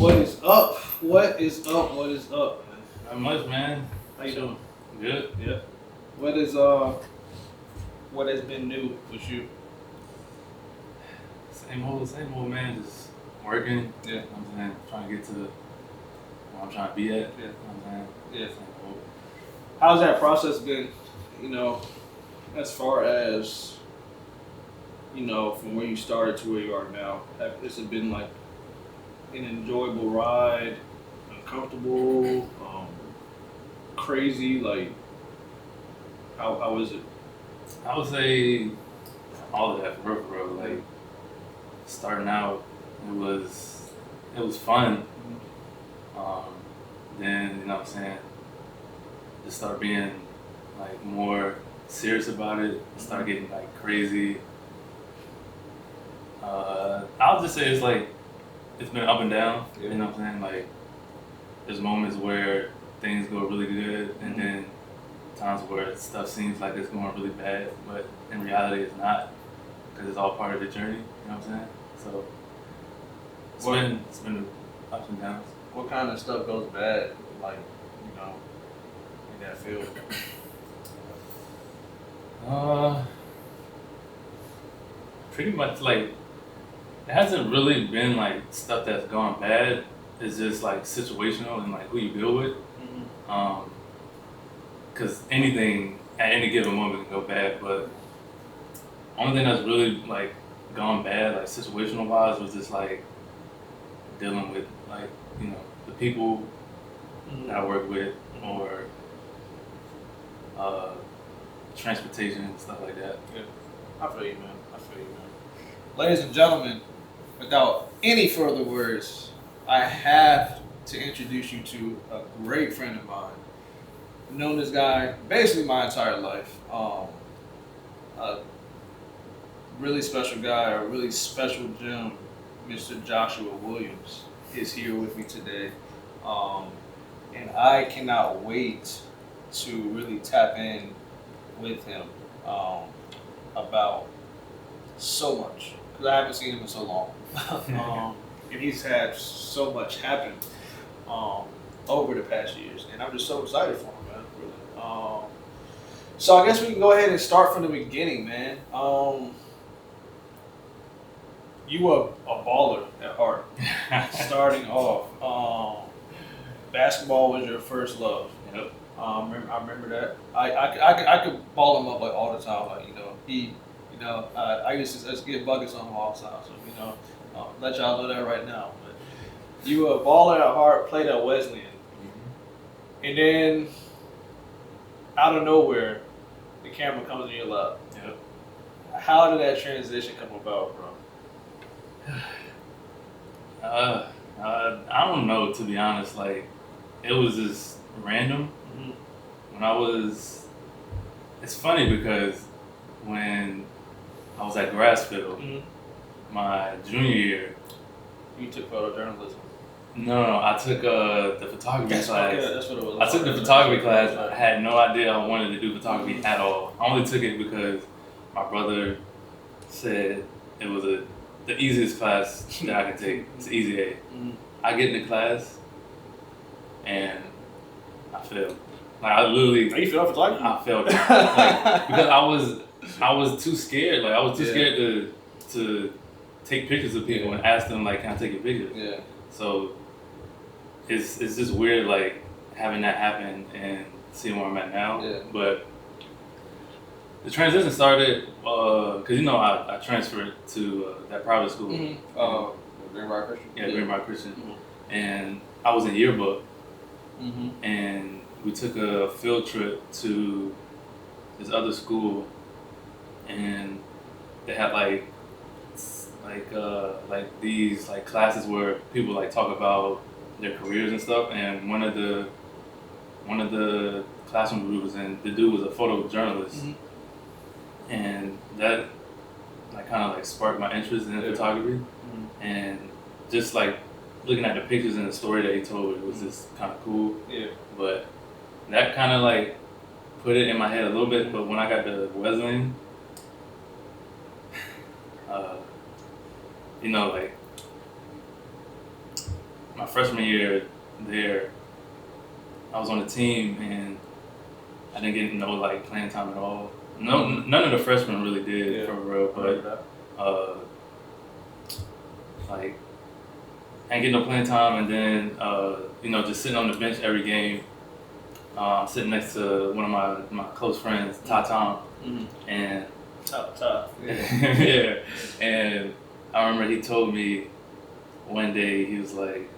What is up? What is up? What is up? Not much, man. How you doing? Good. Yeah. What is what has been new with you? Same old, man. Just working. Yeah. You know what I'm saying? Trying to get to where I'm trying to be at. Yeah. You know what I'm saying? Yeah. Same old. How's that process been? You know, as far as from where you started to where you are now. Has it been like an enjoyable ride, uncomfortable, crazy? Like, how is it? I would say all of that for real. Like starting out, it was fun. Um, then you know what I'm saying, just start being like more serious about it. Start getting like crazy. I'll just say it's been up and down. Yeah. You know what I'm saying? Like there's moments where things go really good, and then times where stuff seems like it's going really bad, but in reality it's not, because it's all part of the journey. You know what I'm saying? So it's been ups and downs. What kind of stuff goes bad? Like, in that field. Pretty much like it hasn't really been like stuff that's gone bad. It's just like situational and like who you deal with. Because anything at any given moment can go bad, but only thing that's really like gone bad, like situational wise, was just like dealing with like the people that I work with, or transportation and stuff like that. Yeah. I feel you, man. Ladies and gentlemen, without any further words, I have to introduce you to a great friend of mine. I've known this guy basically my entire life. A really special guy, a really special gem, Mr. Joshua Williams, is here with me today. And I cannot wait to really tap in with him about so much, because I haven't seen him in so long. And he's had so much happen over the past years, and I'm just so excited for him, man. Really. So I guess we can go ahead and start from the beginning, man. You were a baller at heart, starting off. Basketball was your first love. Yep. I remember that. I could ball him up like all the time. Like I used to just get buckets on him all the time. So let y'all know that right now. But you were a baller at heart, played at Wesleyan, and then out of nowhere, the camera comes in your lap. Yep. How did that transition come about, bro? I don't know, to be honest. Like, it was just random. It's funny because when I was at Grassfield, my junior year. You took photojournalism. No, I took the photography class. Okay, that's what it was. I took the photography class. I had no idea I wanted to do photography at all. I only took it because my brother said it was the easiest class that I could take. It's easy A. I get in the class and I failed. Like, I literally. Are you feeling photography? I failed it. Like, because I was too scared. Like, I was too scared to take pictures of people and ask them, like, can I take a picture? Yeah. So it's just weird, like, having that happen and seeing where I'm at now. Yeah. But the transition started because I transferred to that private school. Greenbrier Christian. Yeah, Greenbrier Christian. And I was in yearbook. And we took a field trip to this other school, and they had like these like classes where people like talk about their careers and stuff. And one of the classroom we was in, the dude was a photojournalist, and that like kind of like sparked my interest in photography. And just like looking at the pictures and the story that he told, it was just kind of cool. Yeah. But that kind of like put it in my head a little bit. But when I got to Wesleyan, like my freshman year there, I was on the team and I didn't get no like playing time at all. No, none of the freshmen really did for real, but like I didn't get no playing time, and then you know, just sitting on the bench every game. I'm sitting next to one of my close friends, Tom, and Tough. yeah, and I remember he told me one day he was like,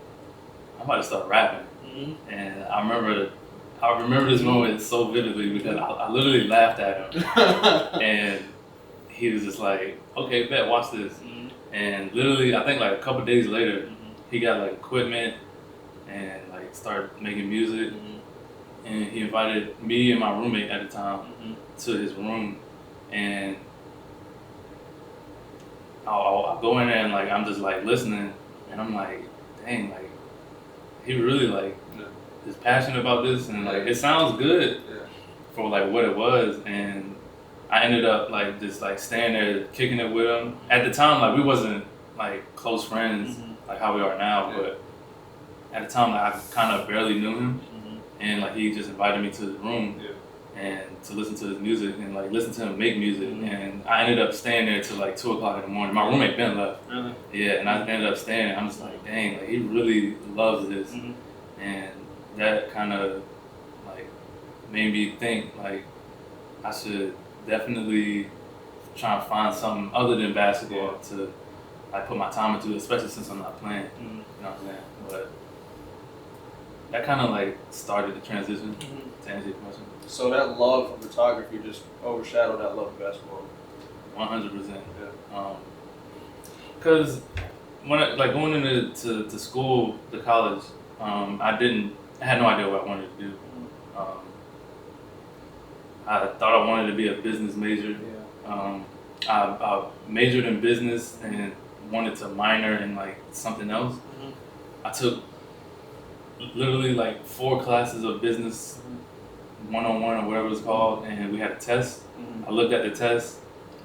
"I'm about to start rapping," and I remember this moment so vividly because I literally laughed at him, and he was just like, "Okay, bet, watch this," and literally I think like a couple days later, he got like equipment and like started making music. And he invited me and my roommate at the time to his room, and I'll go in there and like I'm just like listening, and I'm like, dang, like he really like is passionate about this, and like it sounds good for like what it was, and I ended up like just like staying there kicking it with him. At the time, like we wasn't like close friends like how we are now, but at the time like, I kind of barely knew him. And like he just invited me to his room and to listen to his music and like listen to him make music. And I ended up staying there till like 2:00 in the morning. My roommate Ben left. Really? Yeah, and I ended up staying there. I'm just like, dang, like he really loves this. And that kind of like made me think like I should definitely try and find something other than basketball to like put my time into, especially since I'm not playing. You know what I'm saying? But that kind of like started the transition to answer your question. So that love for photography just overshadowed that love of basketball. 100%. Because when I, like going into to school, to college, I had no idea what I wanted to do. I thought I wanted to be a business major. I majored in business and wanted to minor in like something else. I took literally like 4 classes of business, 101 or whatever it's called, and we had a test. I looked at the test,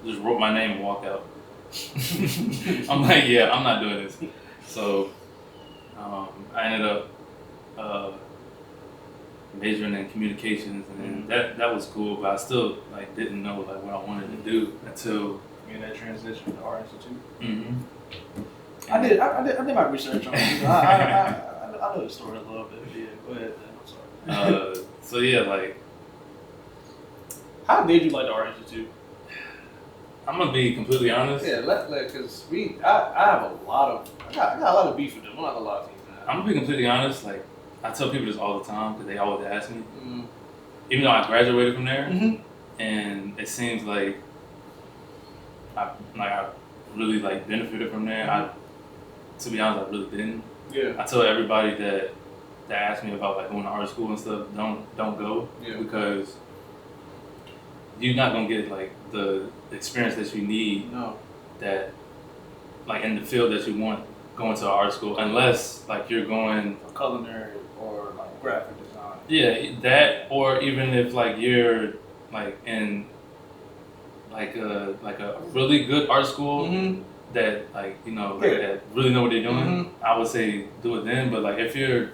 just wrote my name and walked out. I'm like, yeah, I'm not doing this. So I ended up majoring in communications, and that was cool, but I still like didn't know like what I wanted to do until that transition to Art Institute. I did my research on it. I know the story a little bit. Yeah, go ahead. I'm sorry. So yeah, like how did you like the Art Institute? I'm gonna be completely honest. Yeah, because I have a lot of I got a lot of beef with them. Not a lot of things. I'm gonna be completely honest. Like I tell people this all the time because they always ask me. Even though I graduated from there, and it seems like I really like benefited from there. To be honest, I really didn't. Yeah. I tell everybody that asks me about like going to art school and stuff, don't go because you're not gonna get like the experience that you need. No. That like in the field that you want going to art school, unless like you're going culinary or like graphic design. Yeah, that, or even if like you're like in like a really good art school that like you know that really know what they're doing, I would say do it then. But like if you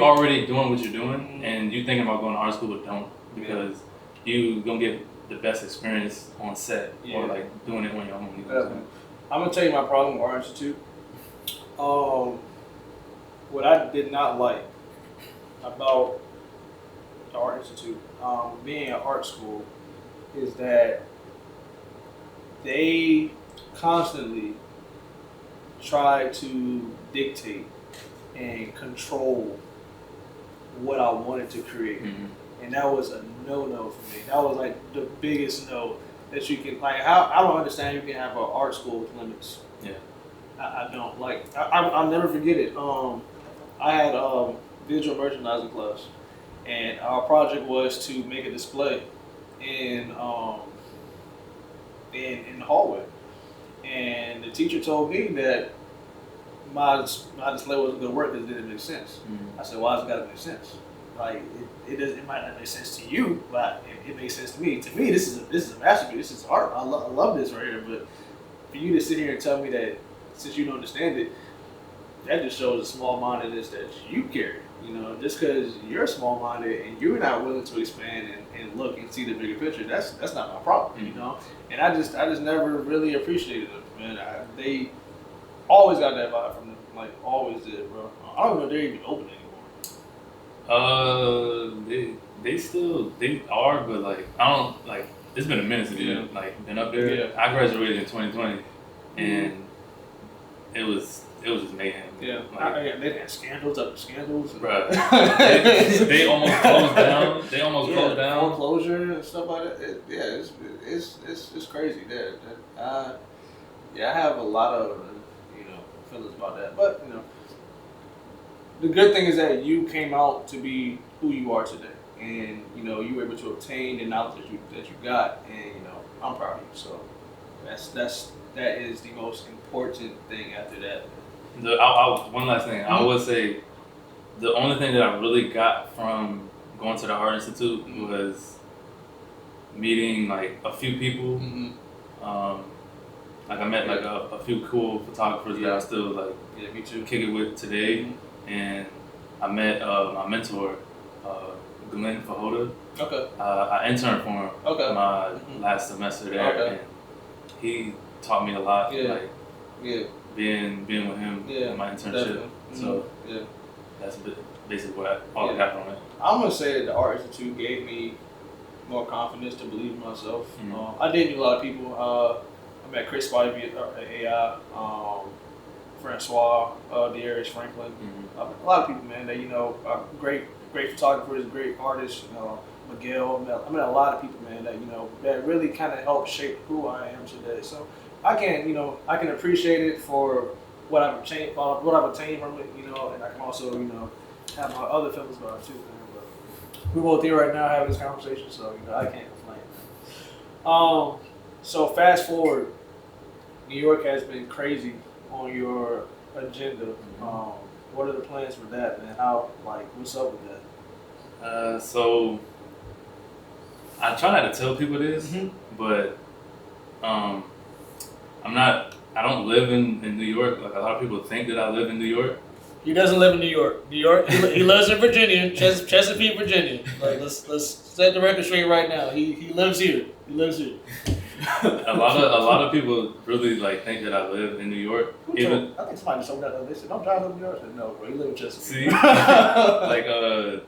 already doing what you're doing and you thinking about going to art school, don't, because you gonna get the best experience on set or like doing it on your own. You know I'm gonna tell you my problem with Art Institute. What I did not like about the Art Institute, being an art school, is that they constantly try to dictate and control what I wanted to create. And that was a no-no for me. That was like the biggest no that you can, like, I don't understand you can have an art school with limits. Yeah. I don't, like, I'll never forget it. I had visual merchandising class, and our project was to make a display in the hallway. And the teacher told me that my display wasn't going to work because it didn't make sense. I said, why does it got to make sense? Like, it might not make sense to you, but it makes sense to me. To me, this is a masterpiece. This is art. I love this right here. But for you to sit here and tell me that since you don't understand it, that just shows the small-mindedness that you carry. You know, just because you're small-minded and you're not willing to expand and look and see the bigger picture, that's not my problem. You know, and I just never really appreciated them, man. They always got that vibe from them, like always did, bro. I don't know if they're even open anymore. They are, but like I don't like. It's been a minute since you've like been up there. Yeah. I graduated in 2020, and it was just mayhem. Yeah, Like, they had scandals after scandals. bruh, they almost closed down. They almost closed down. Foreclosure and stuff like that. It's crazy. I have a lot of feelings about that, but the good thing is that you came out to be who you are today, and you were able to obtain the knowledge that you got, and I'm proud of you. So that is the most important thing after that. One last thing, I would say, the only thing that I really got from going to the Art Institute was meeting like a few people. Like I met like a few cool photographers that I still like me too. kick it with today, and I met my mentor, Glenn Fajota. Okay. I interned for him my last semester there, and he taught me a lot. Like being with him in my internship. Definitely. So that's basically what all I got from it. I'm gonna say that the Art Institute gave me more confidence to believe in myself. I did meet a lot of people. I met Chris Spivey at AI, Francois, Darius Franklin. A lot of people, man, that are great photographers, great artists. Miguel. I met a lot of people, man, that really kind of helped shape who I am today. So I can appreciate it for what I've obtained from it, and I can also, have my other feelings about it too, man. But we're both here right now having this conversation, so I can't complain. So fast forward, New York has been crazy on your agenda. What are the plans for that, man? What's up with that? So I try not to tell people this, but I don't live in New York. Like a lot of people think that I live in New York. He doesn't live in New York. He lives in Virginia, Chesapeake, Virginia. Like let's set the record straight right now. He lives here. He lives here. a lot of people really like think that I live in New York. I think somebody just told me that. They said, "Don't drive up New York." I said, "No, bro, you live in Chesapeake." See, like a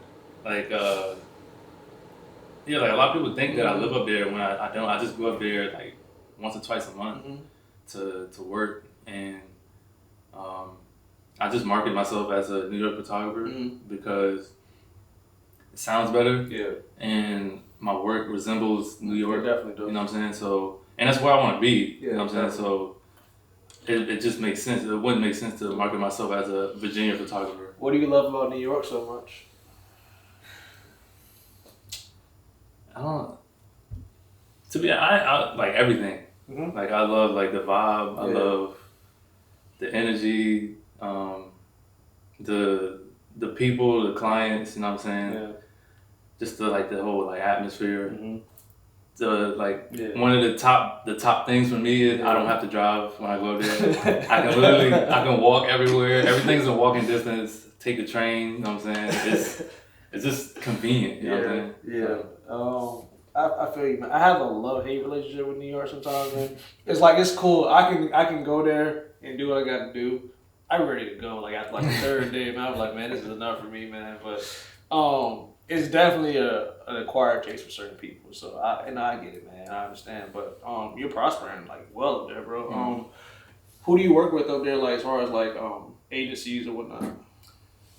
lot of people think that I live up there when I don't. I just go up there like once or twice a month to work, and I just market myself as a New York photographer because it sounds better. Yeah. And my work resembles New York. It definitely does. You know what I'm saying? So, and that's where I want to be. Yeah, you know what I'm saying? So it just makes sense. It wouldn't make sense to market myself as a Virginia photographer. What do you love about New York so much? I like everything. Mm-hmm. Like I love like the vibe. I love the energy. The people, the clients. You know what I'm saying? Yeah. Just the whole atmosphere. Mm-hmm. One of the top things for me is I don't have to drive when I go there. I can walk everywhere. Everything's a walking distance. Take the train. You know what I'm saying? It's just convenient. You know what I'm saying? Yeah. I feel you, man. I have a love-hate relationship with New York sometimes, man. It's cool. I can go there and do what I got to do. I'm ready to go. Like after the third day, man, I'm like, man, this is enough for me, man. But it's definitely an acquired taste for certain people. So I get it, man. I understand. But you're prospering well up there, bro. Mm-hmm. Who do you work with up there, as far as agencies or whatnot?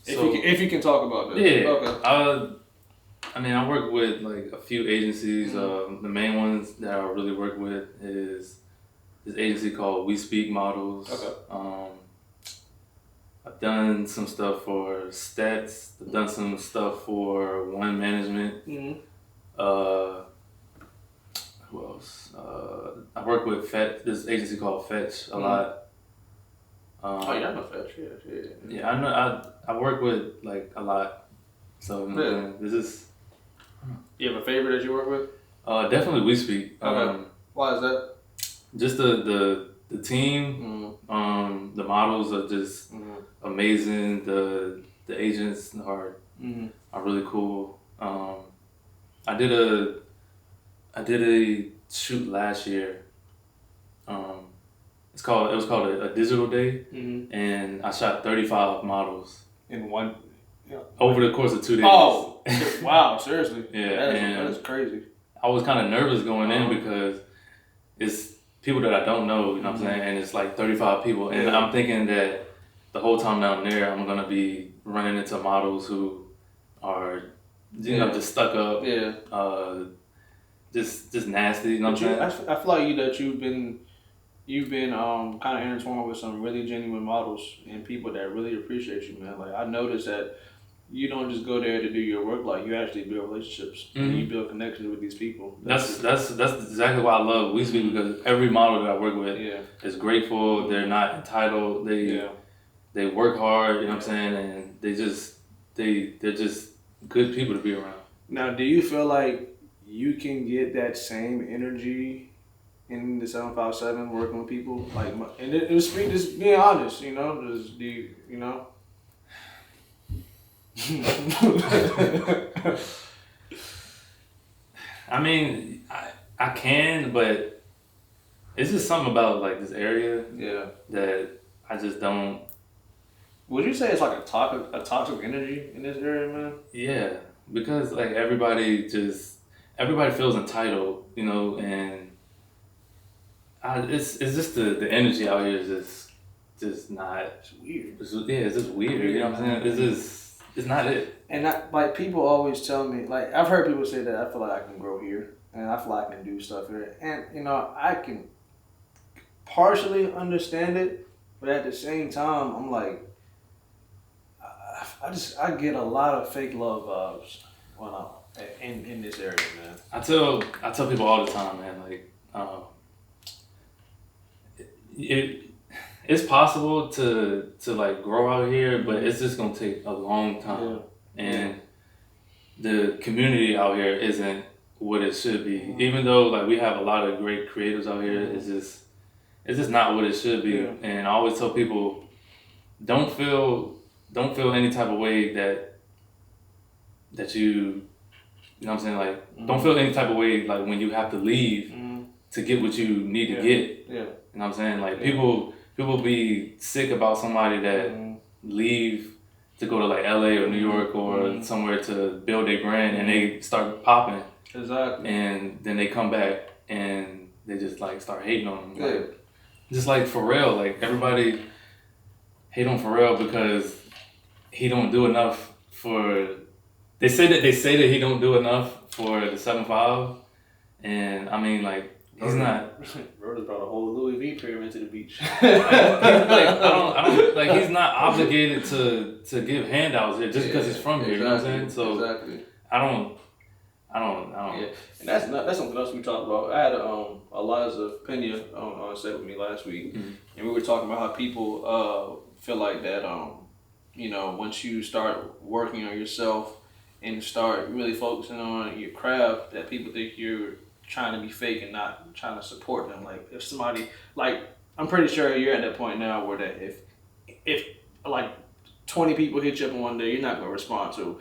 If you can talk about that. Yeah. Okay. I work with a few agencies. The main ones that I really work with is this agency called We Speak Models. Okay. I've done some stuff for Stats. I've done some stuff for One Management. Mm-hmm. Who else? I work with this agency called Fetch a lot. Yeah, I know Fetch. Yeah. Yeah, I know. I work with a lot. So this is. You have a favorite that you work with? Definitely We Speak. Okay. Why is that? Just the the team, Mm-hmm. the models are just Mm-hmm. amazing. The agents are Mm-hmm. really cool. I did a shoot last year. Um, it was called a digital day, Mm-hmm. and I shot 35 models In one. Yeah. over the course of 2 days. Oh, wow! Seriously. Yeah, that is crazy. I was kind of nervous going in Uh-huh. because it's people that I don't know, you know what I'm saying? And it's like 35 people. And Yeah. I'm thinking that the whole time down there, I'm going to be running into models who are, you know, Yeah. just stuck up, Yeah. just nasty, you know what I'm saying? I feel like you've been kind of intertwined with some really genuine models and people that really appreciate you, man. Like I noticed that you don't just go there to do your work. Like you actually build relationships and you build connections with these people. That's exactly why I love WeSpeak, because every model that I work with Yeah. is grateful. They're not entitled. They work hard, you know what I'm saying? And they're just good people to be around. Now, do you feel like you can get that same energy in the 757 working with people? Like, and just being honest, you know, just do you know? I mean, I can, but it's just something about like this area Yeah. that I just don't. Would you say it's like a toxic energy in this area, man? Yeah, because like everybody feels entitled, you know, and it's just the energy out here is just not. It's weird. It's just weird. You know what I'm saying? It's not it. And like people always tell me, like I've heard people say that I feel like I can grow here and I feel like I can do stuff here, and you know I can partially understand it, but at the same time I'm like I get a lot of fake love vibes when I'm in this area, man. I tell people all the time, man. Like, it's possible to like grow out here, but it's just gonna take a long time, and the community out here isn't what it should be. Even though like we have a lot of great creators out here, it's just not what it should be. Yeah. And I always tell people, don't feel any type of way that you know what I'm saying, like don't feel any type of way like when you have to leave to get what you need to get. Yeah. You know what I'm saying? Like people be sick about somebody that leave to go to like LA or New York or somewhere to build their brand and they start popping. Exactly. And then they come back and they just like start hating on them. Yeah. Like, just like Pharrell, like everybody hate on Pharrell because he don't do enough for. They say that he don't do enough for the 7.5, and I mean like he's not. Bro just brought a whole Louis V pyramid to the beach. I don't like he's not obligated to give handouts here just because he's from here. You know what I'm saying? So exactly. I don't. Yeah, and that's something else we talked about. I had Eliza Pena on set with me last week, and we were talking about how people feel like that. You know, once you start working on yourself and start really focusing on your craft, that people think you're trying to be fake and not trying to support them. Like if somebody, like I'm pretty sure you're at that point now where that if like 20 people hit you up in one day, you're not gonna respond to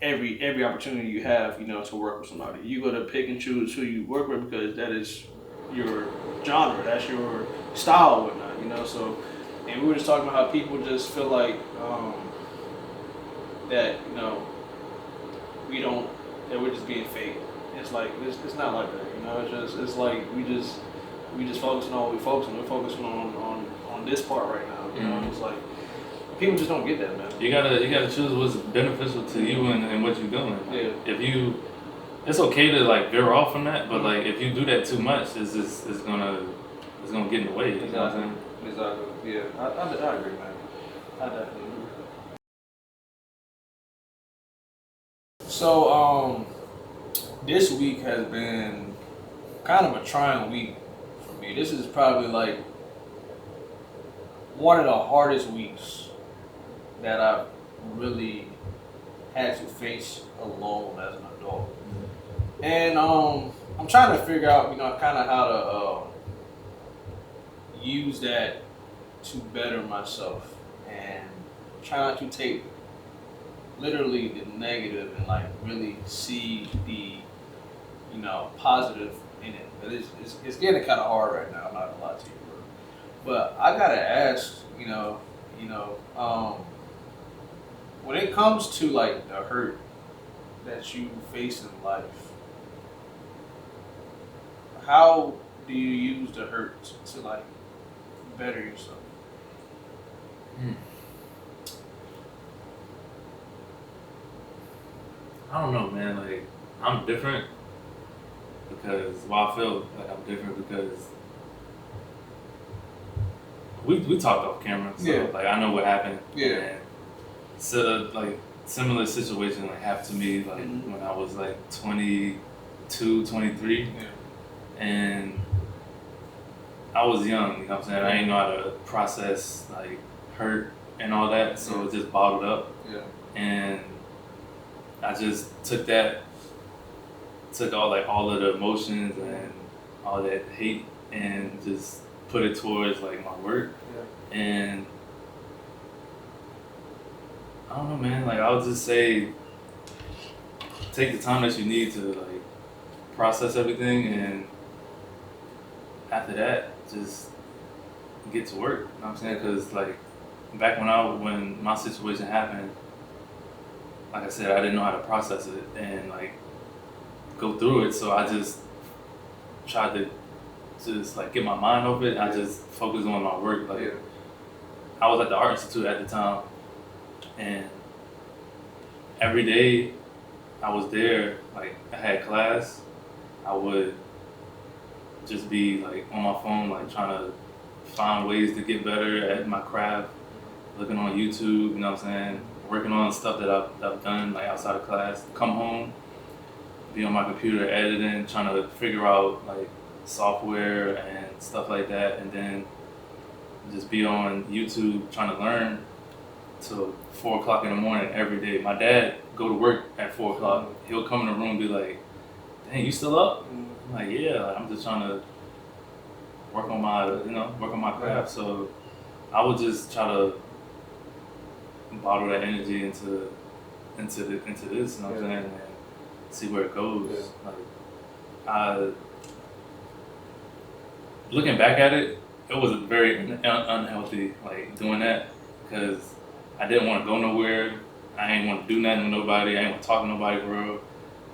every opportunity you have, you know, to work with somebody. You gotta pick and choose who you work with because that is your genre, that's your style, and whatnot, you know. So, and we were just talking about how people just feel like that, you know, that we're just being fake. It's like it's not like that, you know. It's like we just focusing on what we focusing. We're focusing on this part right now, you know. It's like people just don't get that, man. You gotta choose what's beneficial to you and what you're doing. Like, it's okay to like veer off from that, but like if you do that too much, it's gonna get in the way. You know what I'm saying? Exactly. Yeah, I agree, man. I definitely agree. So this week has been kind of a trying week for me. This is probably like one of the hardest weeks that I've really had to face alone as an adult. And I'm trying to figure out, you know, kind of how to use that to better myself and try not to take literally the negative and like really see the positive in it. But it's getting kind of hard right now. I'm not gonna lie to you, bro. But I gotta ask, when it comes to like the hurt that you face in life, how do you use the hurt to like better yourself? I don't know, man. Like, I'm different because, well, I feel like I'm different because we talked off camera, so Yeah. like I know what happened. Yeah. And so like similar situation like happened to me like Mhm. when I was like 22, 23, Yeah. and I was young. You know what I'm saying? I didn't know how to process like hurt and all that, so it just bottled up. Yeah. And I just took all of the emotions and all that hate and just put it towards like my work. Yeah. And I don't know, man. Like I would just say, take the time that you need to like process everything, and after that, just get to work. You know what I'm saying? Because like back when my situation happened, like I said, I didn't know how to process it and like go through it. So I just tried to just like get my mind off it. I just focused on my work. Like I was at the Art Institute at the time, and every day I was there. Like I had class, I would just be like on my phone, like trying to find ways to get better at my craft, looking on YouTube. You know what I'm saying? Working on stuff that I've done like outside of class. Come home, be on my computer editing, trying to figure out like software and stuff like that, and then just be on YouTube trying to learn till 4 o'clock in the morning every day. My dad go to work at 4 o'clock. He'll come in the room and be like, "Dang, you still up?" I'm like, "Yeah, like, I'm just trying to work on my craft." So I would just try to bottle that energy into this, you know what I'm saying, and see where it goes. Like, looking back at it, it was very unhealthy, like doing that, because I didn't want to go nowhere. I ain't want to do nothing with nobody. I ain't want to talk to nobody for real.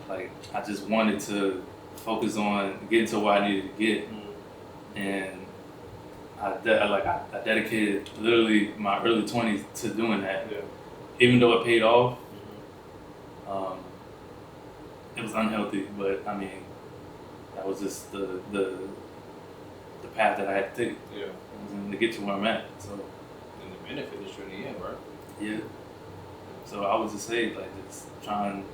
Like I just wanted to focus on getting to where I needed to get, and I dedicated literally my early 20s to doing that. Yeah. Even though it paid off, it was unhealthy. But I mean, that was just the path that I had to take to get to where I'm at. So, And the benefit is in the end, right? yeah. So I would just say, like, just try and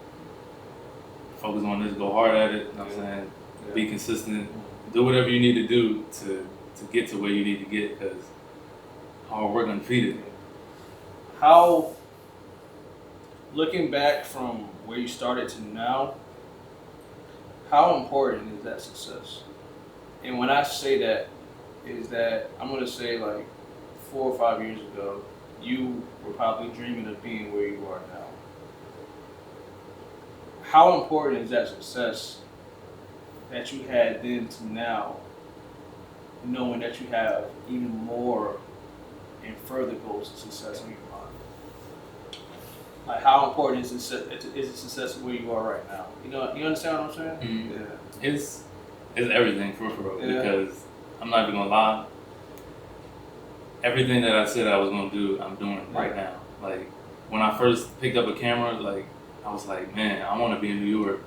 focus on this, go hard at it. You know what I'm saying? Be consistent. Do whatever you need to do to get to where you need to get, because hard work undefeated. How, looking back from where you started to now, how important is that success? And when I say that, is that I'm going to say like 4 or 5 years ago, you were probably dreaming of being where you are now. How important is that success that you had then to now, knowing that you have even more and further goals of success in your mind? Like, how important is the success where you are right now? You understand what I'm saying? Mhm. Yeah. It's everything for real, Yeah. because I'm not even gonna lie. Everything that I said I was gonna do, I'm doing right now. Like when I first picked up a camera, like I was like, man, I want to be in New York.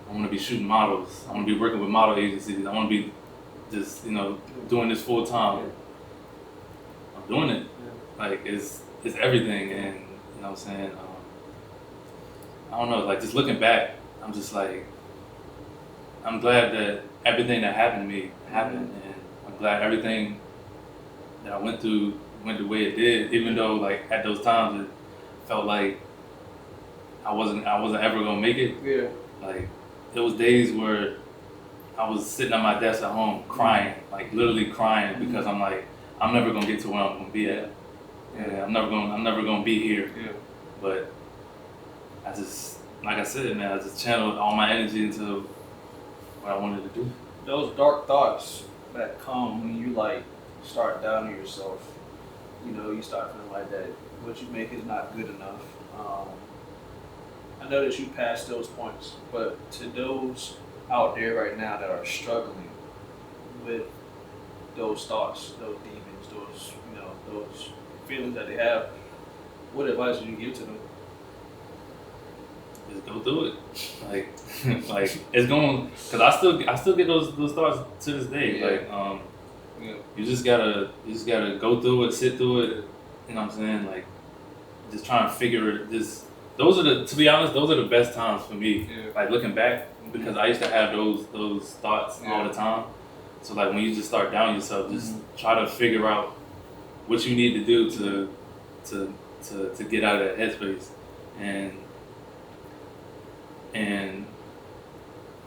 I want to be shooting models. I want to be working with model agencies. I want to be just doing this full time. I'm doing it. Like it's everything, and you know what I'm saying. I don't know. Like just looking back, I'm just like, I'm glad that everything that happened to me happened, and I'm glad everything that I went through went the way it did. Even though like at those times it felt like I wasn't ever gonna make it. Yeah. Like there was days where I was sitting at my desk at home crying, like literally crying because I'm like, I'm never gonna get to where I'm gonna be at. Yeah, I'm never gonna be here. Yeah. But I just, like I said, man, I just channeled all my energy into what I wanted to do. Those dark thoughts that come when you like start doubting yourself, you know, you start feeling like that what you make is not good enough. I know that you passed those points, but to those out there right now that are struggling with those thoughts, those demons, those, you know, those feelings that they have, what advice would you give to them? Just go through it. Like, like it's going, cause I still get those thoughts to this day. Yeah. Like, Yeah. you just gotta go through it, sit through it. You know what I'm saying? Like, just trying to figure it. To be honest, those are the best times for me. Yeah. Like looking back, because I used to have those thoughts all the time. So like when you just start down yourself, just try to figure out what you need to do to get out of that headspace, and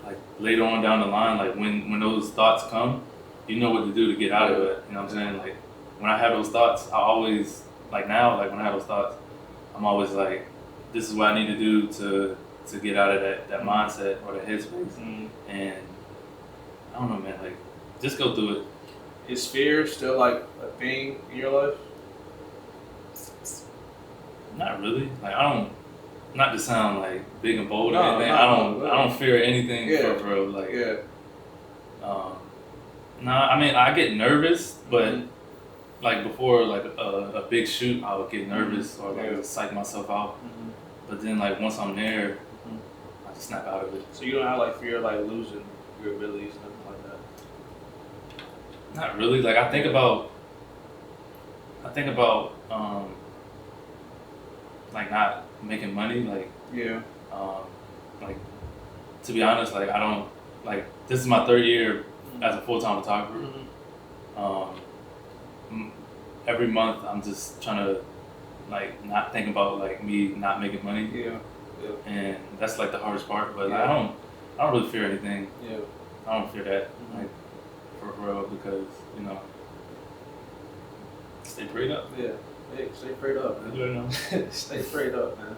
like later on down the line, like when those thoughts come, you know what to do to get out of it. You know what I'm saying? Like when I have those thoughts, I always like now, like when I have those thoughts, I'm always like, this is what I need to do to get out of that mindset or that headspace. And I don't know, man, like just go through it. Is fear still like a thing in your life? Not really. Like I don't, not to sound like big and bold or No, anything. no, I don't fear anything Yeah. for real. Like Yeah. nah, I mean I get nervous, but like before like a big shoot, I would get nervous or like psych myself out. But then like once I'm there, I just snap out of it. So you don't have like fear of like losing your abilities, nothing like that. Not really. Like I think about like not making money. Like Yeah. like to be honest, like I don't like this is my third year as a full-time photographer. Every month I'm just trying to like not think about like me not making money. Yeah. And that's like the hardest part. But Yeah. I don't really fear anything. Yeah. I don't fear that like for real because you know stay prayed up. Yeah. Hey, stay prayed up, man. You know. Stay prayed up, man.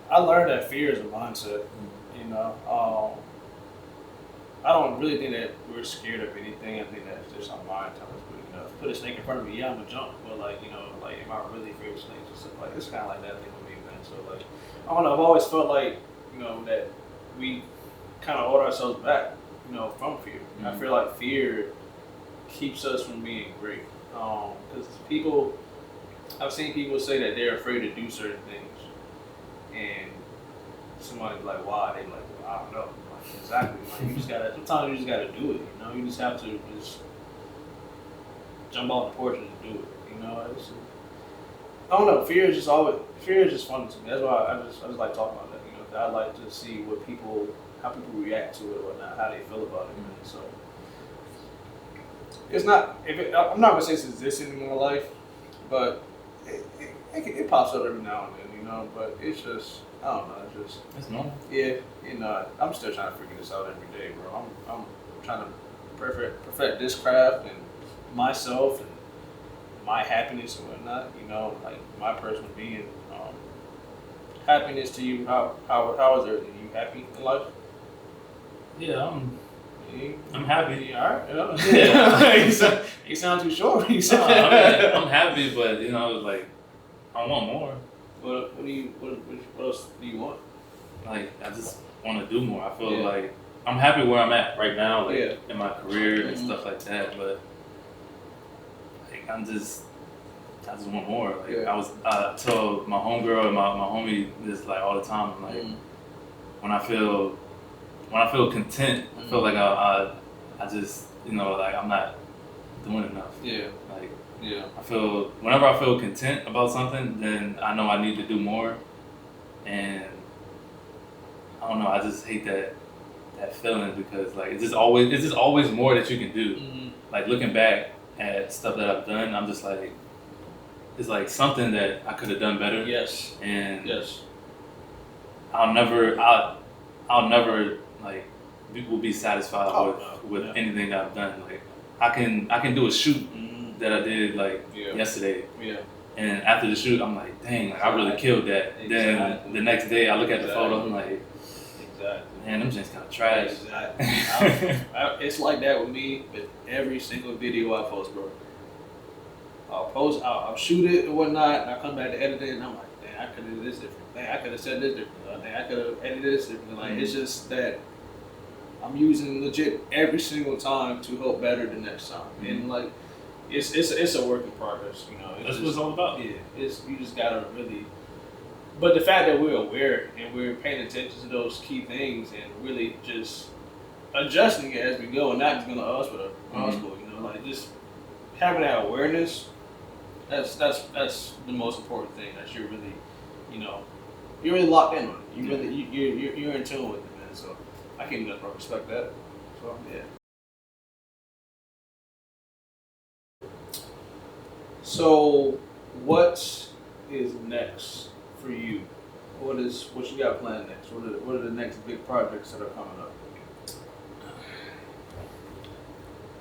I learned that fear is a mindset. You know, I don't really think that we're scared of anything. I think that's just our mind telling us, you know, put a snake in front of me, yeah, I'm gonna jump. But like, you know, like, am I really afraid of snakes and stuff? Like, it's kind of like that thing with me, man. So like, I don't know. I've always felt like, you know, that we kind of hold ourselves back, you know, from fear. I feel like fear keeps us from being great. Because I've seen people say that they're afraid to do certain things, and somebody's like, why? They're like, well, I don't know. Like, exactly. Like, you just gotta. Sometimes you just gotta do it. You know, you just have to just jump off the porch and just do it. You know, I don't know. Fear is just fun to me. That's why I just like talking about that. You know, I like to see how people react to it or not, how they feel about it. Man. So. It's not. I'm not gonna say it's existing in my life, but it pops up every now and then, you know. But it's just, I don't know. It's normal. Yeah, you know. I'm still trying to figure this out every day, bro. I'm trying to perfect this craft and myself and my happiness and whatnot. You know, like my personal being. Happiness to you? How is everything? You happy in life? Yeah, I'm happy. All right. Yeah. You sound too short. No, I'm happy, but you know, like I want more. What else do you want? Like I just want to do more. I feel Yeah. like I'm happy where I'm at right now, like Yeah. in my career and stuff like that. But like I just want more. Like Yeah. I tell my homegirl and my homie this like all the time. I'm like when I feel content, I feel like I just, you know, like I'm not doing enough. Yeah. Like Yeah. whenever I feel content about something, then I know I need to do more. And I don't know, I just hate that feeling because like it's just always more that you can do. Like looking back at stuff that I've done, I'm just like, it's like something that I could have done better. Yes. And Yes. I'll I'll never like will be satisfied Oh, with no. anything that I've done. Like I can do a shoot Mm-hmm. that I did like Yeah. yesterday, Yeah. and after the shoot, I'm like, dang, like I really killed that. Then Exactly. the next day, I look at the photo, I'm Exactly. like, Exactly. man, them just kind of trash. Exactly. It's like that with me with every single video I post, bro. I'll shoot it and whatnot, and I come back to edit it, and I'm like, dang, I could have did this different. Dang, I could have said this different. Dang, I could have edited this different. Like, it's just that I'm using legit every single time to help better the next time, and like, it's a work in progress, you know. That's what it's all about. Yeah, you just gotta really. But the fact that we're aware and we're paying attention to those key things and really just adjusting it as we go, and not just gonna us with us, you know, like just having that awareness. That's the most important thing. That you're really, you know, you're really locked in on it. You really you're in tune with it, man. So I can't nothing but respect that. So yeah. So what is next for you? What you got planned next? What are the next big projects that are coming up?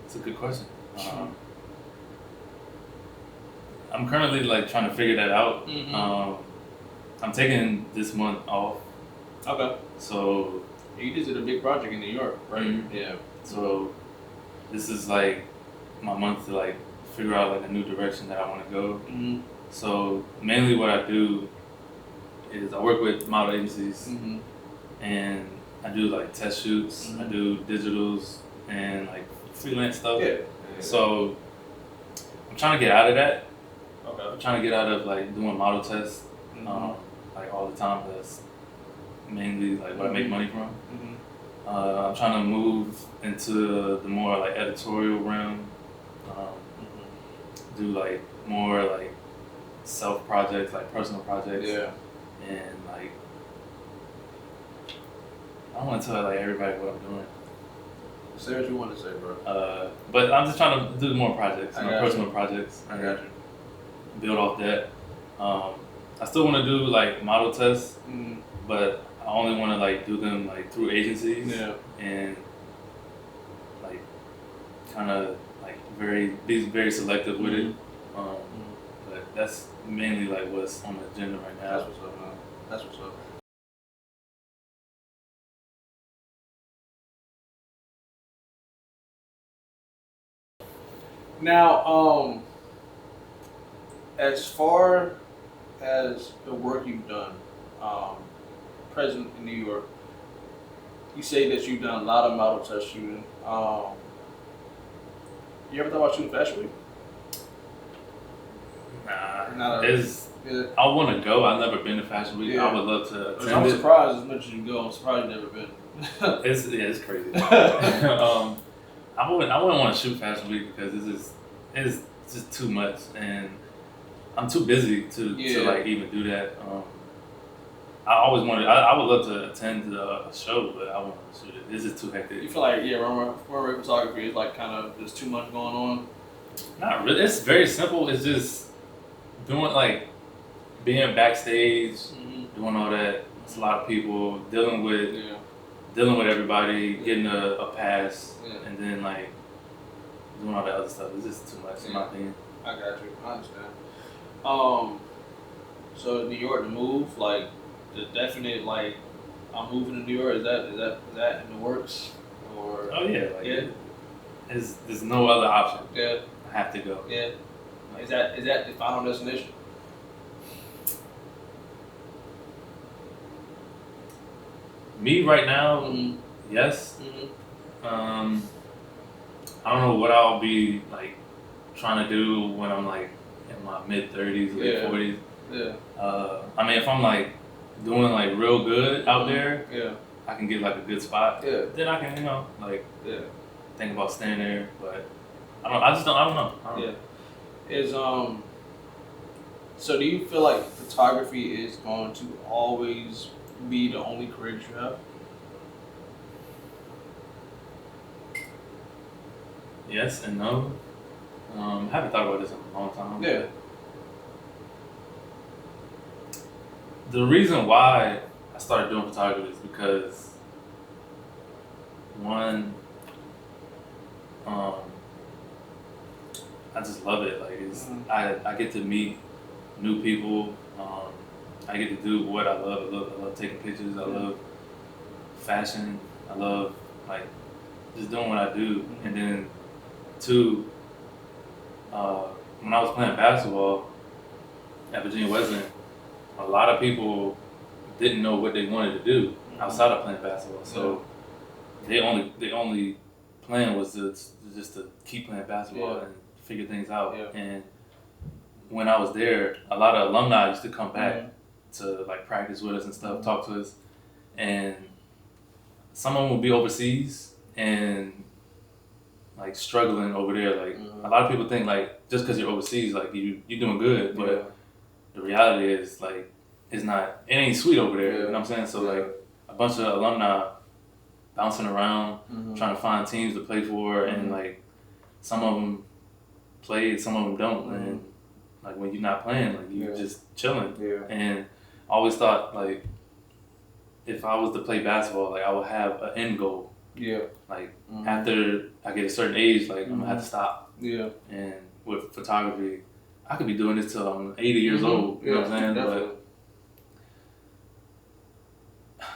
It's a good question. I'm currently like trying to figure that out. Mm-hmm. I'm taking this month off, Okay. so You just did a big project in New York, right? Mhm. Yeah. so this is like my month to like figure out like a new direction that I want to go. Mm-hmm. So mainly what I do is I work with model agencies Mm-hmm. and I do like test shoots, I Mhm. do digitals and like freelance stuff. Yeah. So I'm trying to get out of that. Okay. I'm trying to get out of like doing model tests Mm-hmm. like all the time. That's mainly like what I make money from. Mm-hmm. I'm trying to move into the more like editorial realm. Do like more like self projects, like personal projects. Yeah. And like I don't want to tell like everybody what I'm doing. Say what you want to say, bro. But I'm just trying to do more projects, I you know, got you. personal projects. I got you. Build off that. I still want to do like model tests, Mm-hmm. but I only want to like do them like through agencies Yeah. and like kind of like be very selective with it. But that's mainly like what's on the agenda right now. That's what's up, man. That's what's up. Now, as far as the work you've done, present in New York, you say that you've done a lot of model test shooting. You ever thought about shooting Fashion Week? Nah, Not it's, Yeah. I want to go. I've never been to Fashion Week. Yeah. I would love to I'm attend it. surprised as much as you go. I'm surprised you've never been. It's crazy. I wouldn't want to shoot Fashion Week because it's just too much, and I'm too busy to Yeah. like even do that. I always wanted. I would love to attend a show, but I won't shoot it. It's just too You hectic. feel like runway photography is like kind of there's too much going on. Not really. It's very simple. It's just doing like being backstage, Mm-hmm. doing all that. It's a lot of people dealing with Yeah. everybody, getting a pass, Yeah. and then like doing all that other stuff. It's just too much in my opinion. I got you. I understand. So New York to move, like the definite like I'm moving to New York. Is that in the works? Or Oh yeah, like Yeah. there's no other option. yeah, I have to go. yeah. Is that the final destination? Me right now, Mm-hmm. yes. Mm-hmm. I don't know what I'll be like trying to do when I'm like in my mid 30s, late Yeah. 40s. Yeah. I mean, if I'm like doing like real good out there, Yeah. I can get like a good spot. Yeah. Then I can, like Yeah. think about staying there. But I don't know. I don't know. Yeah. Is So do you feel like photography is going to always be the only career that you have? Yes and no. I haven't thought about this in a long time. Yeah. The reason why I started doing photography is because One, I just love it. Like I get to meet new people. I get to do what I love. I love taking pictures. I love fashion. I love like just doing what I do. And then two, when I was playing basketball at Virginia Wesleyan, a lot of people didn't know what they wanted to do outside of playing basketball. So they only plan was just to keep playing basketball and figure things out. Yeah. And when I was there, a lot of alumni used to come back to like practice with us and stuff, talk to us, and some of them would be overseas and like struggling over there. Like a lot of people think like just because you're overseas, like you're doing good, but the reality is like it ain't sweet over there. You know what I'm saying? So like a bunch of alumni bouncing around, trying to find teams to play for, and like some of them played, some of them don't, and like when you're not playing, like you're just chilling. And I always thought like if I was to play basketball, like I would have an end goal. Like after I get a certain age, like I'm gonna have to stop. And with photography, I could be doing this till I'm 80 years old. You know what I'm saying? Definitely. But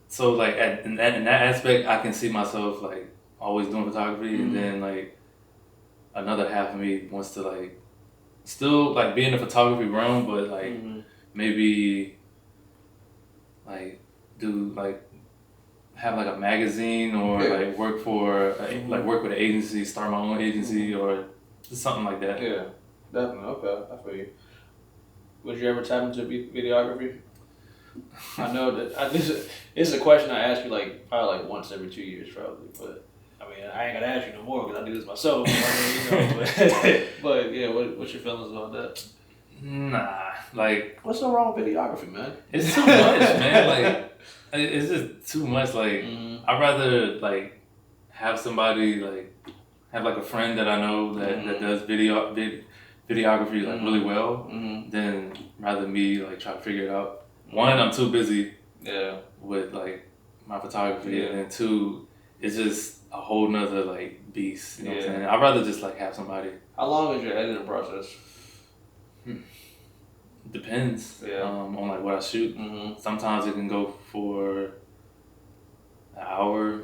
so like in that aspect, I can see myself like always doing photography, and then like another half of me wants to like still like be in the photography realm, but like maybe like do like have like a magazine or like work for like work with an agency, start my own agency or just something like that. Yeah, definitely. Okay, I feel you. Would you ever tap into videography? I know that this is a question I ask you like probably like once every 2 years probably, but I mean I ain't gonna ask you no more because I do this myself. But yeah, what's your feelings about that? Nah, like what's so wrong with videography, man? It's too much, man. Like it's just too much. Like I'd rather like have somebody like have like a friend that I know that does videography like really well than rather me like try to figure it out. One, I'm too busy with like my photography, and then two, it's just a whole nother like beast. You know what I'm saying? I'd rather just like have somebody. How long is your editing process? Depends on like what I shoot. Sometimes it can go for an hour.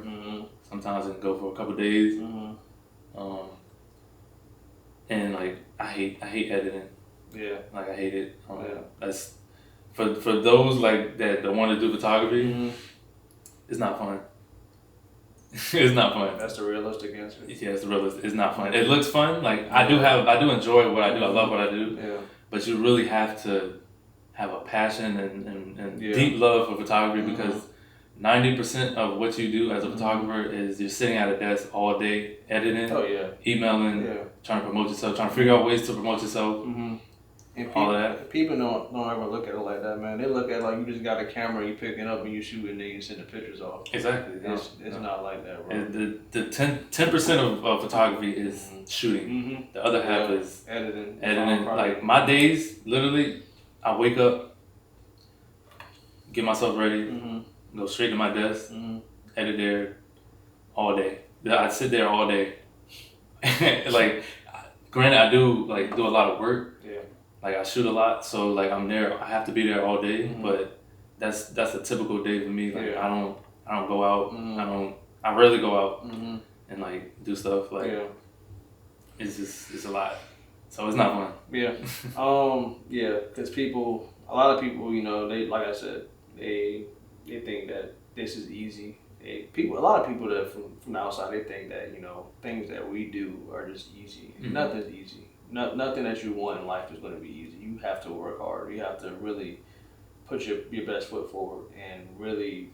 Sometimes it can go for a couple days. And like I hate editing. Like I hate it. That's for those like that want to do photography. It's not fun. It's not fun. That's the realistic answer. Yeah, it's realistic. It's not fun. It looks fun. Like I do enjoy what I do. I love what I do. But you really have to have a passion and deep love for photography because 90% of what you do as a photographer is you're sitting at a desk all day editing, emailing, trying to promote yourself, trying to figure out ways to promote yourself. And all of that. People don't ever look at it like that, man. They look at it like you just got a camera, you pick it up and you shoot, and then you send the pictures off. Exactly. It's not like that, bro. And the 10% of photography is shooting. The other half is editing. Like my days, literally, I wake up, get myself ready, go straight to my desk, edit there all day. I sit there all day. Like, granted, I do a lot of work. Like I shoot a lot, so like I'm there. I have to be there all day, but that's a typical day for me. Like I don't go out. I rarely go out and like do stuff. Like it's a lot, so it's not fun. Because a lot of people, you know, they like I said, they think that this is easy. A lot of people that from the outside, they think that, you know, things that we do are just easy. Nothing's easy. Nothing that you want in life is going to be easy. You have to work hard. You have to really put your best foot forward and really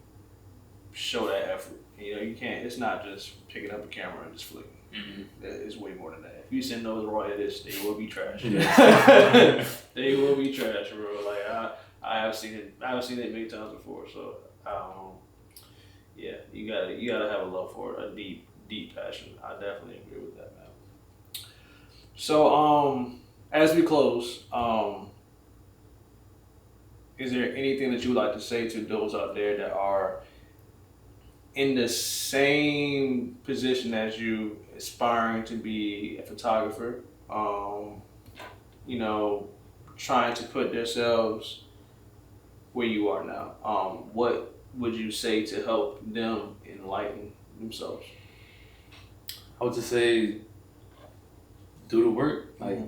show that effort. You know, you can't. It's not just picking up a camera and just flicking. It's way more than that. If you send those raw edits, they will be trash. They will be trash, bro. Like I have seen it. I have seen it many times before. So you gotta have a love for it, a deep passion. I definitely agree with that, man. So, as we close, is there anything that you would like to say to those out there that are in the same position as you, aspiring to be a photographer, you know, trying to put themselves where you are now, what would you say to help them enlighten themselves? I would just say, do the work. Like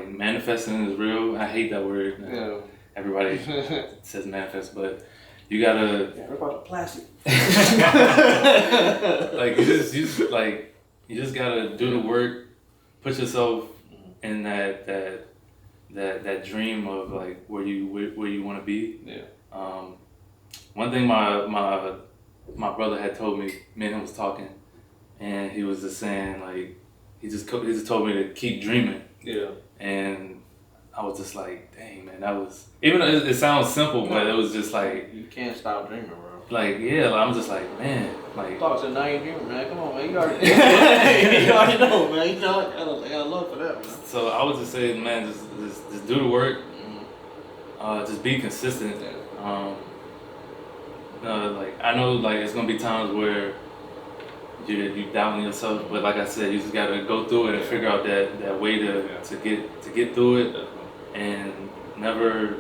manifesting is real. I hate that word. Yeah. Everybody says manifest, but you gotta. Yeah, we're about to plastic. Like you just gotta do the work, put yourself in that dream of like where you want to be. Yeah. One thing my brother had told me, me and him was talking, and he was just saying like he just told me to keep dreaming. Yeah. And I was just like, dang man, that was, even though it sounds simple, but it was just like, you can't stop dreaming, bro. like yeah, like, I'm just like, man, like Talk to 9 dreamer, man. Come on, man. You already, you already know, man. You know, I got love for that, man. so I would just say, man, just do the work, just be consistent. Like I know, like it's gonna be times where you doubting yourself, but like I said, you just gotta go through it and figure out that way to get through it, and never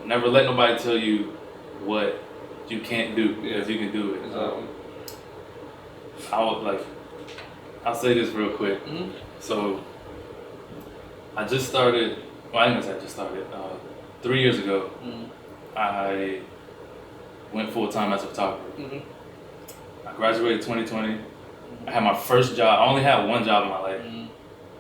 let nobody tell you what you can't do, because you can do it. Exactly. I'll say this real quick. So I just started. Well, I ain't gonna say I just started. 3 years ago, I went full time as a photographer. I graduated 2020. I had my first job. I only had one job in my life,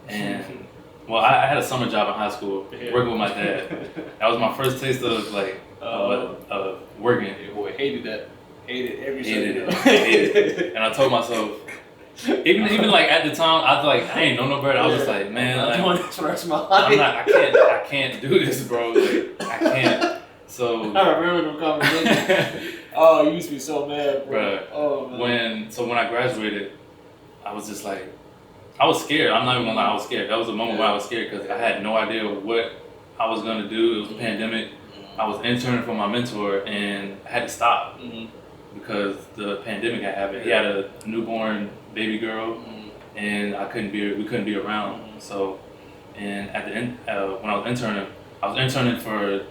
and well, I had a summer job in high school working with my dad. That was my first taste of like working. Your boy hated that. Hated every second. Hated it. And I told myself, even like at the time, I was like, I ain't know no better. I was just like, man, I'm like, doing this for the rest of my life. I can't do this, bro. Like, I can't. So I remember them conversations. Oh, you used to be so mad, bro. Bruh, Oh man. when I graduated, I was just like, I was scared. I'm not even gonna lie, I was scared. That was a moment where I was scared because I had no idea what I was gonna do. It was a pandemic. I was interning for my mentor, and I had to stop because the pandemic had happened. He had a newborn baby girl, and we couldn't be around. So, and at the end, when I was interning for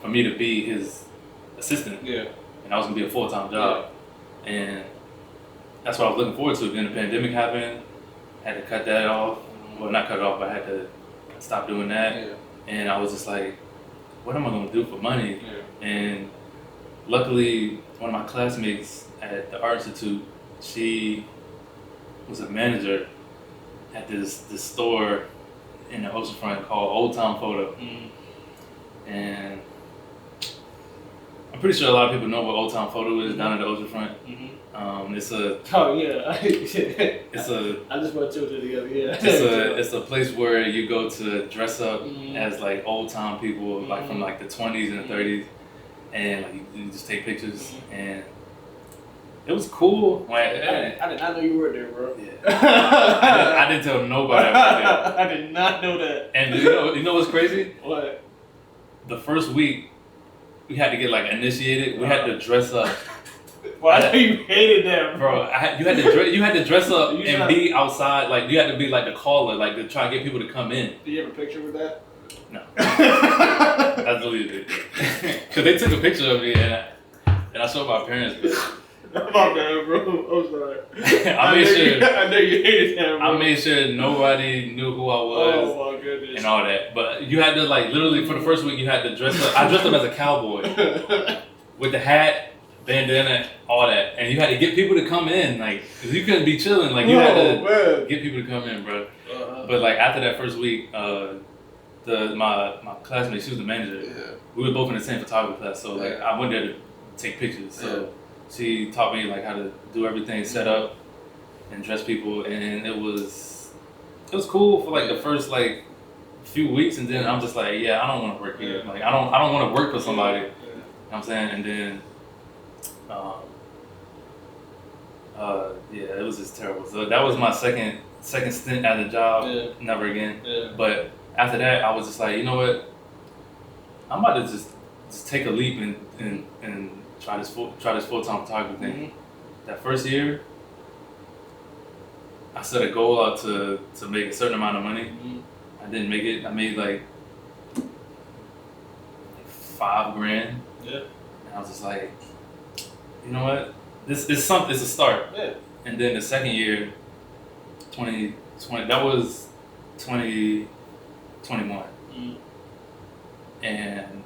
me to be his assistant. Yeah. And I was gonna be a full-time job, and that's what I was looking forward to. Then the pandemic happened, had to cut that off. Well, not cut it off, but I had to stop doing that. Yeah. And I was just like, what am I gonna do for money? Yeah. And luckily, one of my classmates at the Art Institute, she was a manager at this store in the oceanfront called Old Town Photo. And I'm pretty sure a lot of people know what Old Town Photo is down at the oceanfront. It's a Oh yeah. it's a I just put two together. Yeah. it's a place where you go to dress up as like old time people, like from like the 20s and the 30s, and like you just take pictures, and it was cool. Like, I did not know you were there, bro. Yeah. I didn't tell nobody about that. I did not know that. And you know what's crazy? What? The first week we had to get like initiated. We had to dress up. Well, I know you hated that, bro. You had to dress up and be outside. Like you had to be like the caller, like to try and get people to come in. Do you have a picture with that? No. That's deleted it. Cause they took a picture of me and I showed my parents. But my bad, bro. I'm sorry. I know you hated that, bro. I made sure nobody knew who I was. Oh my goodness. And all that. But you had to like literally for the first week you had to dress up. I dressed up as a cowboy with the hat, bandana, all that, and you had to get people to come in, like, cause you couldn't be chilling, like you had to get people to come in, bro. But like after that first week, my classmate, she was the manager. Yeah. We were both in the same photography class, so like I went there to take pictures. So she taught me like how to do everything, set up, and dress people, and it was cool for like the first like few weeks, and then I'm just like, I don't want to work here. Like I don't want to work for somebody. You know what I'm saying? And then. It was just terrible. So that was my second stint at the job. Never again. But after that, I was just like, you know what? I'm about to just take a leap and try this full-time photography thing. Mm-hmm. That first year, I set a goal out to make a certain amount of money. Mm-hmm. I didn't make it. I made like $5,000. Yeah. And I was just like, you know what? This is something. It's a start. Yeah. And then the second year, 2020, that was 2021, Mm-hmm. and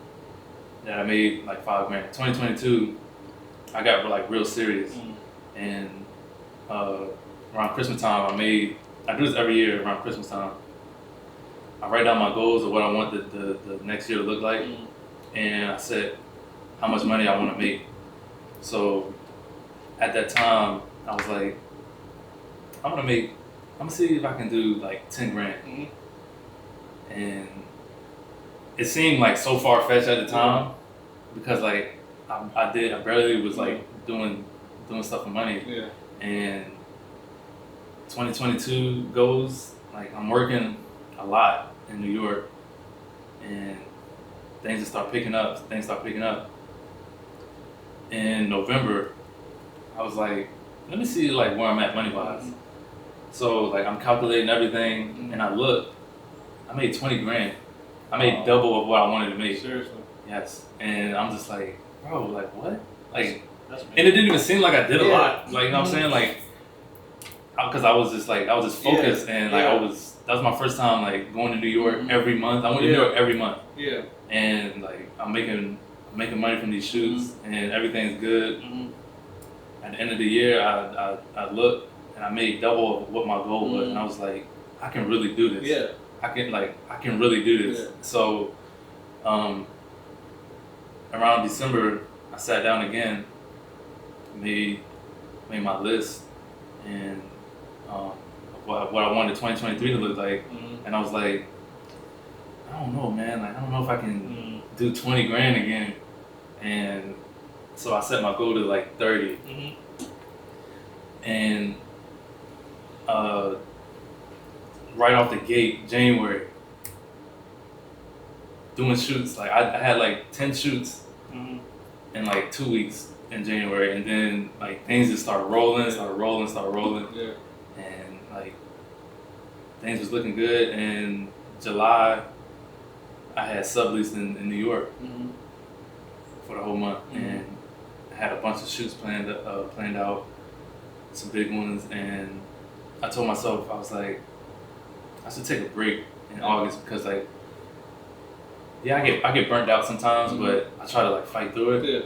that I made like $5,000. 2022, I got like real serious, and around Christmas time, I do this every year around Christmas time. I write down my goals of what I want the next year to look like, and I set how much money I want to make. So at that time, I was like, I'm gonna see if I can do like $10,000. Mm-hmm. And it seemed like so far fetched at the time because like I barely was like doing stuff for money. Yeah. And 2022 goes, like I'm working a lot in New York, and things just start picking up. In November, I was like, let me see like where I'm at money wise. Mm-hmm. So like I'm calculating everything, and I look, I made $20,000. I made double of what I wanted to make. Seriously. Yes, and I'm just like, bro, like what? Like, That's and it didn't even seem like I did a Yeah. lot. Like, you know what I'm saying? Like, because I was just focused, and like that was my first time like going to New York every month. I went to New York every month. Yeah. And like I'm making money from these shoots, and everything's good. Mm-hmm. At the end of the year, I looked and I made double of what my goal was, and I was like, I can really do this. Yeah. I can really do this. Yeah. So, around December, I sat down again, made my list, and what I wanted 2023 to look like, and I was like, I don't know, man. Like I don't know if I can do $20,000 again, and so I set my goal to like 30, and right off the gate, January, doing shoots. Like I had like 10 shoots in like 2 weeks in January, and then like things just started rolling. Yeah. And like things was looking good. And July, I had subleased in New York for the whole month, and I had a bunch of shoots planned out, some big ones, and I told myself, I was like, I should take a break in August because like, yeah, I get burnt out sometimes, but I try to like fight through it. Yeah.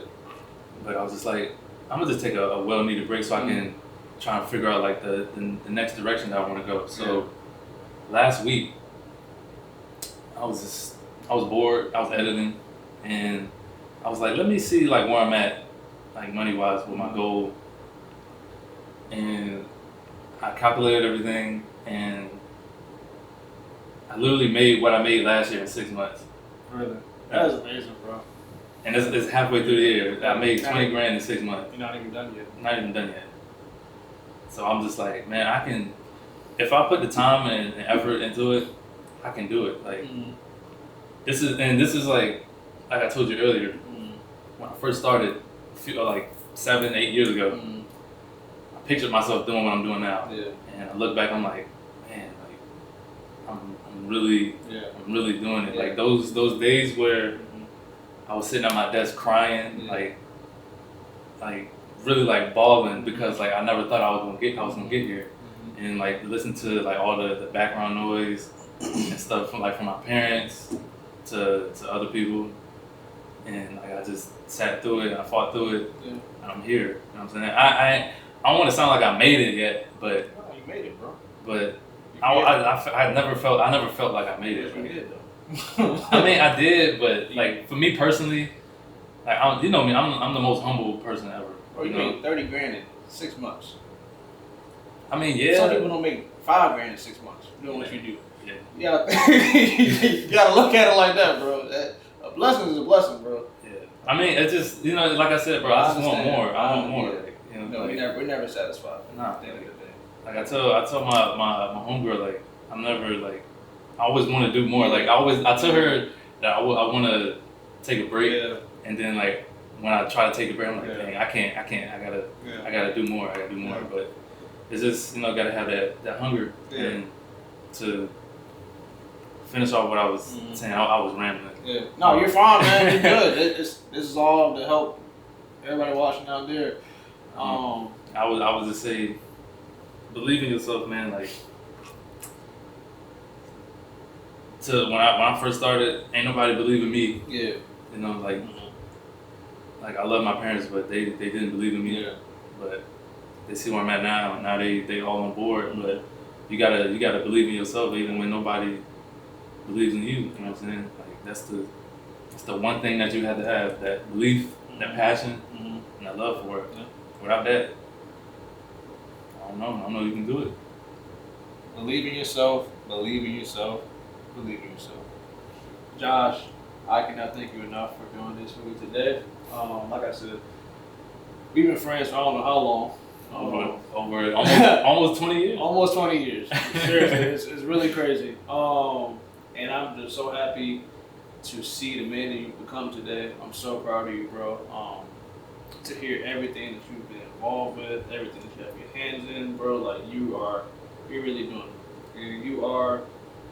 But I was just like, I'm gonna just take a well-needed break so I can try and figure out like the next direction that I want to go. So last week, I was bored. I was editing, and I was like, let me see like where I'm at, like money-wise, with my goal. And I calculated everything, and I literally made what I made last year in 6 months. Really? That is amazing, bro. And it's halfway through the year. I made $20,000 in 6 months. You're not even done yet. Not even done yet. So I'm just like, man, I can, if I put the time and effort into it, I can do it. Like, this is like I told you earlier, when I first started, like 7, 8 years ago, I pictured myself doing what I'm doing now. Yeah. And I look back, I'm like, man, like, I'm really doing it. Yeah. Like those days where I was sitting at my desk crying, like really like bawling because like I never thought I was gonna get here, and like listen to like all the background noise and stuff from my parents to other people, and like I just sat through it, I fought through it, and I'm here. You know what I'm saying? I don't want to sound like I made it yet, but Oh, you made it, bro. but I never felt like I made it. You Right? did, though. I mean, I did, but like for me personally, like you know me, I'm the most humble person ever. Bro, you made $30,000 in 6 months. I mean, Some yeah. people don't make $5,000 in 6 months. Doing what you do. Yeah. You gotta look at it like that, bro. A blessing is a blessing, bro. Yeah. I mean, it's just like I said, bro. I just want more. I want more. Yeah. Like, No, we're never satisfied. Nah. At the end of the day. Like I tell my homegirl, like I'm never like I always want to do more. Like I tell her that I want to take a break, and then like when I try to take a break, I'm like, Yeah. dang, I can't. Yeah. I gotta do more. Yeah. But it's just, you know, gotta have that hunger Yeah. and to finish off what I was saying. I was rambling. Yeah. No, you're fine, man. You're good. This is all to help everybody watching out there. I would just say, believe in yourself, man. Like, when I first started, ain't nobody believe in me. Yeah. You know, like I love my parents, but they didn't believe in me. Yeah. But they see where I'm at now. Now they all on board. But you gotta believe in yourself, even when nobody believes in you. You know what I'm saying? Like that's the one thing that you have to have, that belief, that passion, and that love for it. Yeah. Without that, I don't know you can do it. Believe in yourself. Believe in yourself. Believe in yourself. Josh, I cannot thank you enough for doing this for me today. Like I said, we've been friends for I don't know how long. Over almost 20 years. Almost 20 years. Seriously, it's really crazy. And I'm just so happy to see the man that you've become today. I'm so proud of you, bro. To hear everything that you've been involved with, everything that you have your hands in, bro. Like you're really doing it. You are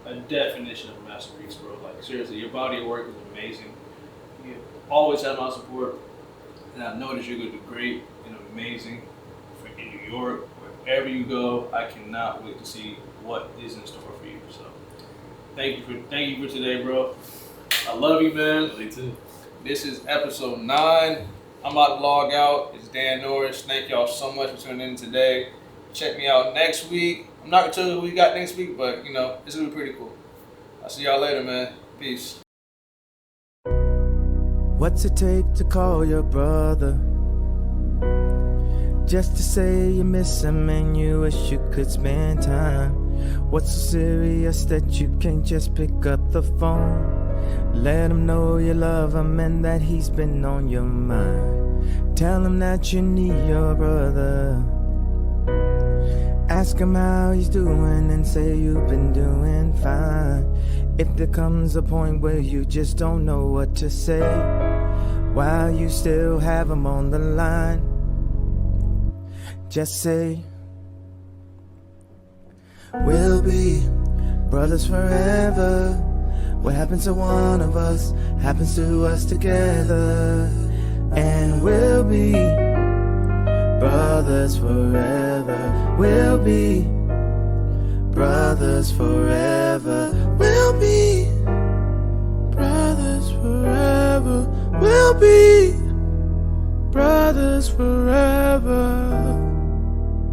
a definition of a masterpiece, bro. Like seriously, your body of work is amazing. You always have my support, and I know that you're going to do great and amazing in New York, wherever you go. I cannot wait to see what is in store for you. So, thank you for today, bro. I love you, man. Me too. This is episode 9. I'm about to log out. It's Dan Norris. Thank y'all so much for tuning in today. Check me out next week. I'm not gonna tell you who we got next week, but you know, it's gonna be pretty cool. I'll see y'all later, man. Peace. What's it take to call your brother? Just to say you miss him and you wish you could spend time. What's so serious that you can't just pick up the phone? Let him know you love him and that he's been on your mind. Tell him that you need your brother. Ask him how he's doing and say you've been doing fine. If there comes a point where you just don't know what to say, while you still have him on the line, just say, we'll be brothers forever. What happens to one of us happens to us together. And we'll be brothers forever. We'll be brothers forever. We'll be brothers forever. We'll be brothers forever.